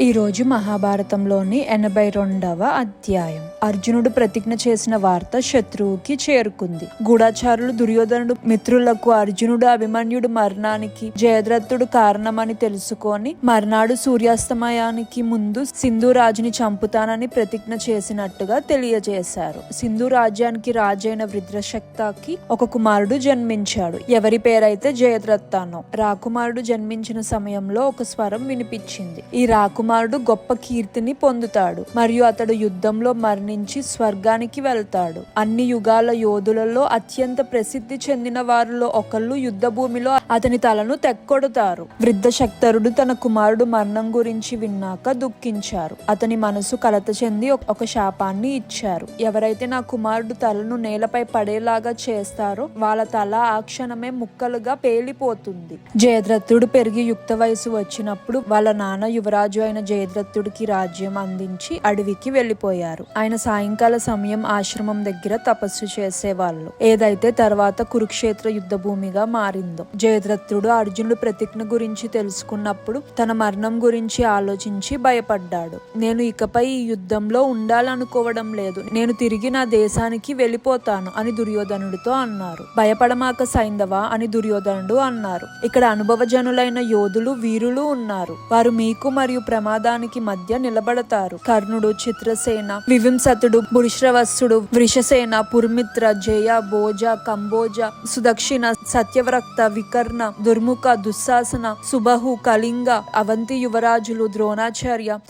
ఈ రోజు మహాభారతంలోని 82వ అధ్యాయం. అర్జునుడు ప్రతిజ్ఞ చేసిన వార్త శత్రువుకి చేరుకుంది. గూఢచారులు దుర్యోధనుడు మిత్రులకు అర్జునుడు అభిమన్యుడు మరణానికి జయద్రథుడు కారణమని తెలుసుకొని మర్నాడు సూర్యాస్తమయానికి ముందు సింధు రాజుని చంపుతానని ప్రతిజ్ఞ చేసినట్టుగా తెలియజేశారు. సింధు రాజ్యానికి రాజైన వృద్రశక్తకి ఒక కుమారుడు జన్మించాడు. ఎవరి పేరైతే జయద్రథానో. రాకుమారుడు జన్మించిన సమయంలో ఒక స్వరం వినిపించింది. ఈ రాకుమారుడు గొప్ప కీర్తిని పొందుతాడు మరియు అతడు యుద్ధంలో మరణించి స్వర్గానికి వెళ్తాడు. అన్ని యుగాల యోధులలో అత్యంత ప్రసిద్ధి చెందిన వారిలో ఒకళ్ళు యుద్ధ భూమిలో అతని తలను తెక్కొడతారు. వృద్ధశక్తరుడు తన కుమారుడు మరణం గురించి విన్నాక దుఃఖించారు. అతని మనసు కలత చెంది ఒక శాపాన్ని ఇచ్చారు. ఎవరైతే నా కుమారుడు తలను నేలపై పడేలాగా చేస్తారో వాళ్ళ తల ఆ క్షణమే ముక్కలుగా పేలిపోతుంది. జయద్రథుడు పెరిగి యుక్త వయసు వచ్చినప్పుడు వాళ్ళ నాన్న యువరాజు అయిన జయద్రథుడికి రాజ్యం అందించి అడవికి వెళ్లిపోయారు. ఆయన సాయంకాల సమయం ఆశ్రమం దగ్గర తపస్సు చేసేవాళ్ళు. ఏదైతే తర్వాత కురుక్షేత్ర యుద్ధ భూమిగా మారిందో. జయద్రథుడు అర్జునుడు ప్రతిజ్ఞ గురించి తెలుసుకున్నప్పుడు తన మరణం గురించి ఆలోచించి భయపడ్డాడు. నేను ఇకపై ఈ యుద్ధంలో ఉండాలనుకోవడం లేదు. నేను తిరిగి నా దేశానికి వెళ్ళిపోతాను అని దుర్యోధనుడితో అన్నారు. భయపడమాక సైంధవ అని దుర్యోధనుడు అన్నారు. ఇక్కడ అనుభవజనులైన యోధులు వీరులు ఉన్నారు. వారు మీకు మరియు ప్రమాదానికి మధ్య నిలబడతారు. కర్ణుడు, చిత్రసేన, వివింసతుడు, బురిశ్రవస్సుడు, వృషసేన, పుర్మిత్ర, జయ, భోజ, కంబోజ, సుదక్షిణ, సత్యవ్రక్త, వికర్ణ, దుర్ముఖ, దుశ్శాసన, సుబహు, కళింగ, అవంతి యువరాజులు,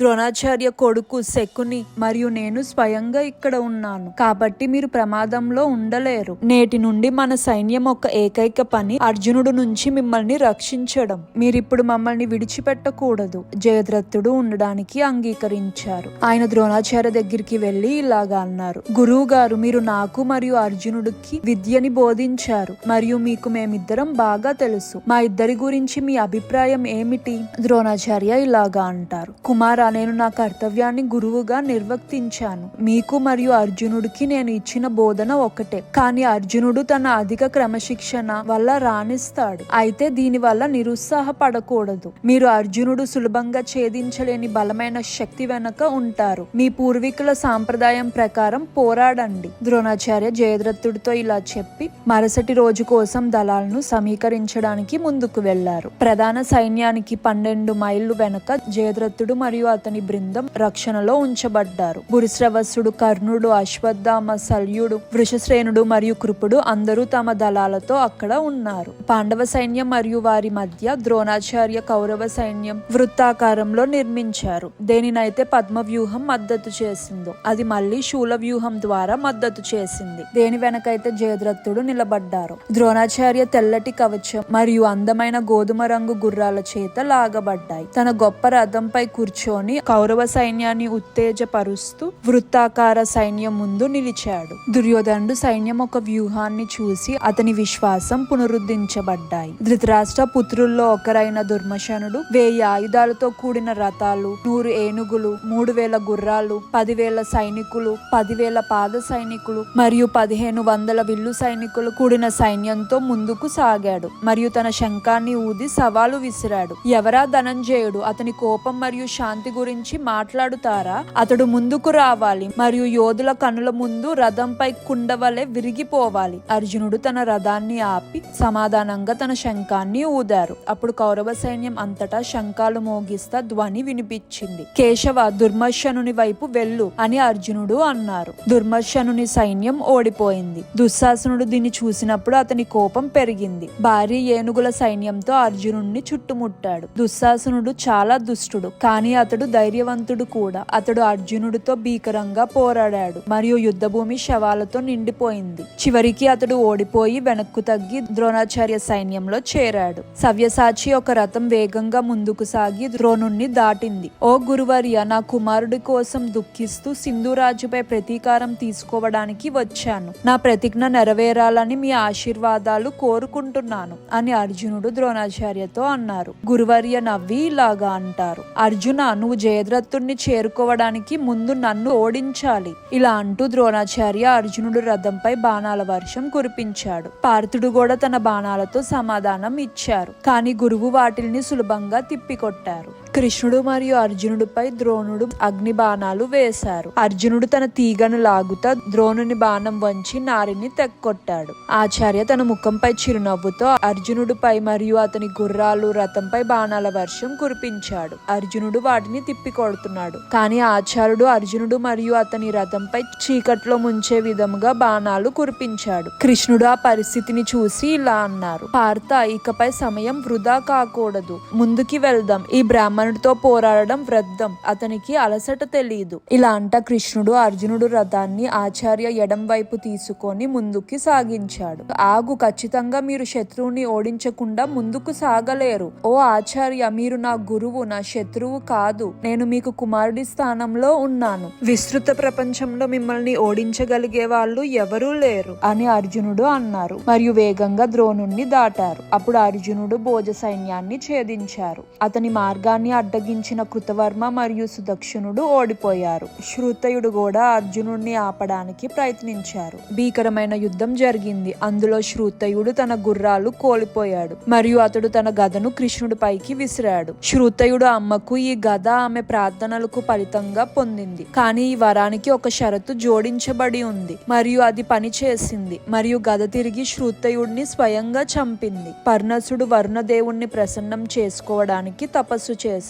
ద్రోణాచార్య కొడుకు శకుని మరియు నేను స్వయంగా ఇక్కడ ఉన్నాను. కాబట్టి మీరు ప్రమాదంలో ఉండలేరు. నేటి నుండి మన సైన్యం ఒక ఏకైక పని అర్జునుడు నుంచి మిమ్మల్ని రక్షించడం. మీరిప్పుడు మమ్మల్ని విడిచిపెట్టకూడదు. జయద్రథుడు ఉండడానికి అంగీకరించారు. ఆయన ద్రోణాచార్య దగ్గరికి వెళ్లి ఇలాగా అన్నారు. గురువు గారు, మీరు నాకు మరియు అర్జునుడికి విద్యని బోధించారు మరియు మీకు మేమిద్దరం బాగా తెలుసు. మా ఇద్దరి గురించి మీ అభిప్రాయం ఏమిటి? ద్రోణాచార్య ఇలాగా అంటారు. కుమారా, నేను నా కర్తవ్యాన్ని గురువుగా నిర్వర్తించాను. మీకు మరియు అర్జునుడికి నేను ఇచ్చిన బోధన ఒకటే. కానీ అర్జునుడు తన అధిక క్రమశిక్షణ వల్ల రాణిస్తాడు. అయితే దీని వల్ల నిరుత్సాహపడకూడదు. మీరు అర్జునుడు సులభంగా ఛేదించలేని బలమైన శక్తి వెనక ఉంటారు. మీ పూర్వీకుల సాంప్రదాయం ప్రకారం పోరాడండి. ద్రోణాచార్య జయద్రథుడితో ఇలా చెప్పి మరుసటి రోజు కోసం దళాలను సమీకరించడానికి ముందుకు వెళ్లారు. ప్రధాన సైన్యానికి 12 మైళ్లు వెనక జయద్రథుడు మరియు అతని బృందం రక్షణలో ఉంచబడ్డారు. బురిశ్రవస్సుడు, కర్ణుడు, అశ్వత్థామ, శల్యుడు, వృషశ్రేణుడు మరియు కృపుడు అందరూ తమ దళాలతో అక్కడ ఉన్నారు. పాండవ సైన్యం మరియు వారి మధ్య ద్రోణాచార్య కౌరవ సైన్యం వృత్తాకారంలో నిర్మించారు. దేనినైతే పద్మ వ్యూహం మద్దతు చేసిందో అది మళ్ళీ శూల వ్యూహం ద్వారా మద్దతు చేసింది. దేని వెనకైతే జయద్రథుడు నిలబడ్డారు. ద్రోణాచార్య తెల్లటి కవచం మరియు అందమైన గోధుమ రంగు గుర్రాల చేత లాగబడ్డాయి. తన గొప్ప రథంపై కూర్చొని కౌరవ సైన్యాన్ని ఉత్తేజపరుస్తూ వృత్తాకార సైన్యం ముందు నిలిచాడు. దుర్యోధనుడు సైన్యం ఒక వ్యూహాన్ని చూసి అతని విశ్వాసం పునరుద్ధరించబడ్డాయి. ధృతరాష్ట్ర పుత్రుల్లో ఒకరైన దుర్మశనుడు 1000 ఆయుధాలతో కూడిన రథాలు, 100 ఏనుగులు, 3000 గుర్రాలు, 10,000 సైనికులు, 10,000 పాద సైనికులు మరియు 1500 విల్లు సైనికులు కూడిన సైన్యంతో ముందుకు సాగాడు మరియు తన శంఖాన్ని ఊది సవాలు విసిరాడు. ఎవరా ధనంజయుడు? అతని కోపం మరియు శాంతి గురించి మాట్లాడుతారా? అతడు ముందుకు రావాలి మరియు యోధుల కనుల ముందు రథంపై కుండవలే విరిగిపోవాలి. అర్జునుడు తన రథాన్ని ఆపి సమాధానంగా తన శంఖాన్ని ఊదారు. అప్పుడు కౌరవ సైన్యం అంతటా శంఖాలు మోగిస్తా ధ్వని వినిపించింది. కేశవ, దుర్మర్శనుని వైపు వెళ్ళు అని అర్జునుడు అన్నారు. దుర్మర్శనుని సైన్యం ఓడిపోయింది. దుశ్శాసనుడు దీన్ని చూసినప్పుడు అతని కోపం పెరిగింది. భారీ ఏనుగుల సైన్యంతో అర్జునుడిని చుట్టుముట్టాడు. దుశ్శాసనుడు చాలా దుష్టుడు, కానీ అతడు ధైర్యవంతుడు కూడా. అతడు అర్జునుడితో భీకరంగా పోరాడాడు మరియు యుద్ధభూమి శవాలతో నిండిపోయింది. చివరికి అతడు ఓడిపోయి వెనక్కు తగ్గి ద్రోణాచార్య సైన్యంలో చేరాడు. సవ్యసాచి ఒక రథం వేగంగా ముందుకు సాగి ద్రోణుణ్ణి దాటింది. ఓ గురువర్య, నా కుమారుడి కోసం దుఃఖిస్తూ సింధురాజుపై ప్రతీకారం తీసుకోవడానికి వచ్చాను. నా ప్రతిజ్ఞ నెరవేరాలని మీ ఆశీర్వాదాలు కోరుకుంటున్నాను అని అర్జునుడు ద్రోణాచార్యతో అన్నారు. గురువర్య నవ్వి ఇలాగా అంటారు. అర్జున, నువ్వు జయద్రథుణ్ణి చేరుకోవడానికి ముందు నన్ను ఓడించాలి. ఇలా అంటూ ద్రోణాచార్య అర్జునుడు రథంపై బాణాల వర్షం కురిపించాడు. పార్థుడు కూడా తన బాణాలతో సమాధానం ఇచ్చారు. కానీ గురువు వాటిల్ని సులభంగా తిప్పికొట్టారు. కృష్ణుడు మరియు అర్జునుడిపై ద్రోణుడు అగ్ని బాణాలు వేశారు. అర్జునుడు తన తీగను లాగుతా ద్రోణుని బాణం వంచి నారిని తెక్కొట్టాడు. ఆచార్య తన ముఖంపై చిరునవ్వుతో అర్జునుడిపై మరియు అతని గుర్రాలు రథంపై బాణాల వర్షం కురిపించాడు. అర్జునుడు వాటిని తిప్పికొడుతున్నాడు. కానీ ఆచార్యుడు అర్జునుడు మరియు అతని రథంపై చీకట్లో ముంచే విధముగా బాణాలు కురిపించాడు. కృష్ణుడు ఆ పరిస్థితిని చూసి ఇలా అన్నారు: పార్థ, ఇకపై సమయం వృధా కాకూడదు. ముందుకి వెళ్దాం. ఈ బ్రాహ్మణుడితో పోరాడడం వ్యర్థం. అతనికి అలసట తెలియదు. ఇలా అంట కృష్ణుడు అర్జునుడు రథాన్ని ఆచార్య ఎడం వైపు తీసుకొని ముందుకి సాగించాడు. ఆగు, ఖచ్చితంగా మీరు శత్రువుని ఓడించకుండా ముందుకు సాగలేరు. ఓ ఆచార్య, మీరు నా గురువు, నా శత్రువు కాదు. నేను మీకు కుమారుడి స్థానంలో ఉన్నాను. విస్తృత ప్రపంచంలో మిమ్మల్ని ఓడించగలిగే వాళ్ళు ఎవరూ లేరు అని అర్జునుడు అన్నారు. మరియు వేగంగా ద్రోణుణ్ణి దాటారు. అప్పుడు అర్జునుడు భోజ సైన్యాన్ని ఛేదించారు. అతని మార్గాన్ని అడ్డగించిన కృతవర్మ మరియు సుదక్షిణుడు ఓడిపోయారు. శ్రుతయుడు కూడా అర్జునుడిని ఆపడానికి ప్రయత్నించారు. భీకరమైన యుద్ధం జరిగింది. అందులో శ్రుతయుడు తన గుర్రాలు కోల్పోయాడు మరియు అతడు తన గదను కృష్ణుడి పైకి విసిరాడు. శ్రుతయుడు అమ్మకు ఈ గద ఆమె ప్రార్థనలకు ఫలితంగా పొందింది. కానీ ఈ వరానికి ఒక షరతు జోడించబడి ఉంది మరియు అది పని చేసింది మరియు గద తిరిగి శ్రుతయుడిని స్వయంగా చంపింది. పర్ణసుడు వరుణదేవుణ్ణి ప్రసన్నం చేసుకోవడానికి తపస్సు చేశారు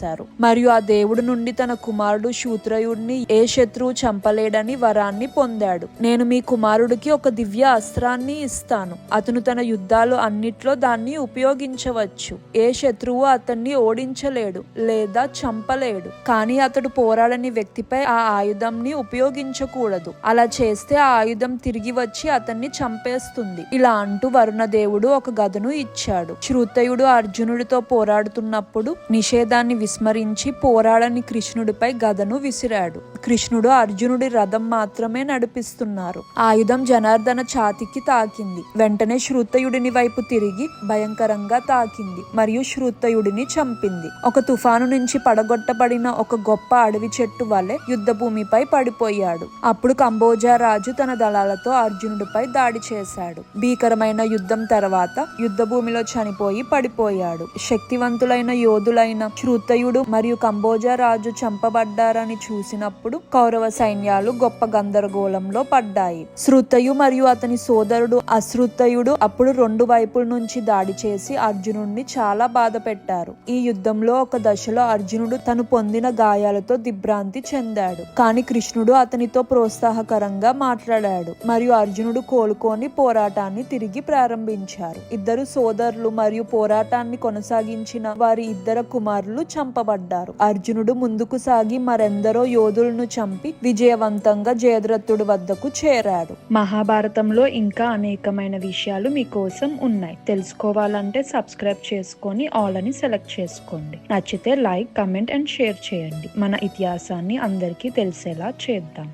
మరియు ఆ దేవుడు నుండి తన కుమారుడు శూద్రయుడిని ఏ శత్రువు చంపలేడని వరాన్ని పొందాడు. నేను మీ కుమారుడికి ఒక దివ్య అస్త్రాన్ని ఇస్తాను. అతను తన యుద్ధాలు అన్నిట్లో దాన్ని ఉపయోగించవచ్చు. ఏ శత్రువు అతన్ని ఓడించలేడు లేదా చంపలేడు. కానీ అతడు పోరాడని వ్యక్తిపై ఆ ఆయుధంని ఉపయోగించకూడదు. అలా చేస్తే ఆ ఆయుధం తిరిగి వచ్చి అతన్ని చంపేస్తుంది. ఇలా అంటూ వరుణదేవుడు ఒక గదను ఇచ్చాడు. శ్రుతయుడు అర్జునుడితో పోరాడుతున్నప్పుడు నిషేధాన్ని విస్మరించి పోరాడని కృష్ణుడిపై గదను విసిరాడు. కృష్ణుడు అర్జునుడి రథం మాత్రమే నడిపిస్తున్నారు. ఆయుధం జనార్దన ఛాతికి తాకింది. వెంటనే శ్రుతయుడిని వైపు తిరిగి భయంకరంగా తాకింది మరియు శ్రుతయుడిని చంపింది. ఒక తుఫాను నుంచి పడగొట్టబడిన ఒక గొప్ప అడవి చెట్టు వలె యుద్ధ భూమిపై పడిపోయాడు. అప్పుడు కంబోజా రాజు తన దళాలతో అర్జునుడిపై దాడి చేశాడు. భీకరమైన యుద్ధం తర్వాత యుద్ధ భూమిలో చనిపోయి పడిపోయాడు. శక్తివంతులైన యోధులైన శ్రుతయుడు మరియు కంబోజా రాజు చంపబడ్డారని చూసినప్పుడు కౌరవ సైన్యాలు గొప్ప గందరగోళంలో పడ్డాయి. శ్రుతయు మరియు అతని సోదరుడు అశ్రుతయుడు అప్పుడు రెండు వైపుల నుంచి దాడి చేసి అర్జునుడిని చాలా బాధ పెట్టారు. ఈ యుద్ధంలో ఒక దశలో అర్జునుడు తను పొందిన గాయాలతో దిగ్భ్రాంతి చెందాడు. కానీ కృష్ణుడు అతనితో ప్రోత్సాహకరంగా మాట్లాడాడు మరియు అర్జునుడు కోలుకొని పోరాటాన్ని తిరిగి ప్రారంభించారు. ఇద్దరు సోదరులు మరియు పోరాటాన్ని కొనసాగించిన వారి ఇద్దరు కుమారులు చంపబడ్డారు. అర్జునుడు ముందుకు సాగి మరెందరో యోధులను చంపి విజయవంతంగా జయద్రథుడి వద్దకు చేరాడు. మహాభారతంలో ఇంకా అనేకమైన విషయాలు మీకోసం ఉన్నాయి. తెలుసుకోవాలంటే సబ్స్క్రైబ్ చేసుకొని ఆల్ అని సెలెక్ట్ చేసుకోండి. నచ్చితే లైక్, కమెంట్ అండ్ షేర్ చేయండి. మన ఇతిహాసాన్ని అందరికీ తెలిసేలా చేద్దాం.